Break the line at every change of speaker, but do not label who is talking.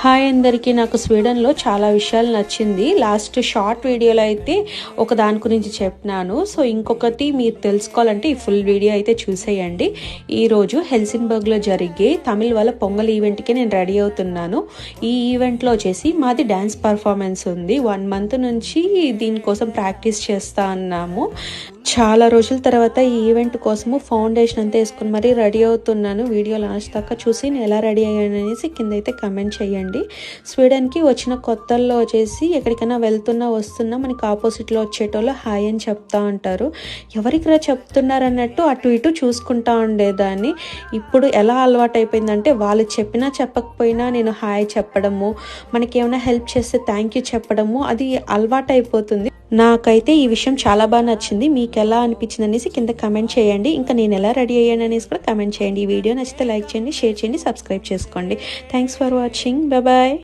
Hi అందరికీ. నాకు స్వీడన్లో చాలా విషయాలు నచ్చింది. లాస్ట్ షార్ట్ వీడియోలో అయితే ఒక దాని గురించి చెప్పినాను. సో ఇంకొకటి మీరు తెలుసుకోవాలంటే ఈ ఫుల్ వీడియో అయితే చూసేయండి. ఈరోజు హెల్సిన్బర్గ్లో జరిగే తమిళ్ వాళ్ళ పొంగల్ ఈవెంట్కి నేను రెడీ అవుతున్నాను. ఈ ఈవెంట్లో వచ్చేసి మాది డ్యాన్స్ పర్ఫార్మెన్స్ ఉంది. 1 month నుంచి దీనికోసం ప్రాక్టీస్ చేస్తా అన్నాము. చాలా రోజుల తర్వాత ఈ ఈవెంట్ కోసము ఫౌండేషన్ అంతా వేసుకుని మరీ రెడీ అవుతున్నాను. వీడియో లాస్ట్ దాకా చూసి నేను ఎలా రెడీ అయ్యాను అనేసి కింద అయితే కమెంట్ చేయండి. స్వీడన్కి వచ్చిన కొత్తల్లో వచ్చేసి ఎక్కడికైనా వెళ్తున్నా వస్తున్నా మనకి ఆపోజిట్లో వచ్చేటోళ్ళు హాయ్ అని చెప్తా ఉంటారు. ఎవరికిరా చెప్తున్నారు అన్నట్టు అటు ఇటు చూసుకుంటా ఉండేదాన్ని. ఇప్పుడు ఎలా అలవాటు అయిపోయిందంటే వాళ్ళు చెప్పినా చెప్పకపోయినా నేను హాయ్ చెప్పడము, మనకి ఏమైనా హెల్ప్ చేస్తే థ్యాంక్ యూ చెప్పడము అది అలవాటు అయిపోతుంది. నాకైతే ఈ విషయం చాలా బాగా నచ్చింది. మీకు ఎలా అనిపించింది అనేసి కింద కమెంట్ చేయండి. ఇంకా నేను ఎలా రెడీ అయ్యాను అనేసి కూడా కమెంట్ చేయండి. ఈ వీడియో నచ్చితే లైక్ చేయండి, షేర్ చేయండి, సబ్స్క్రైబ్ చేసుకోండి. Thanks for watching. బాయ్.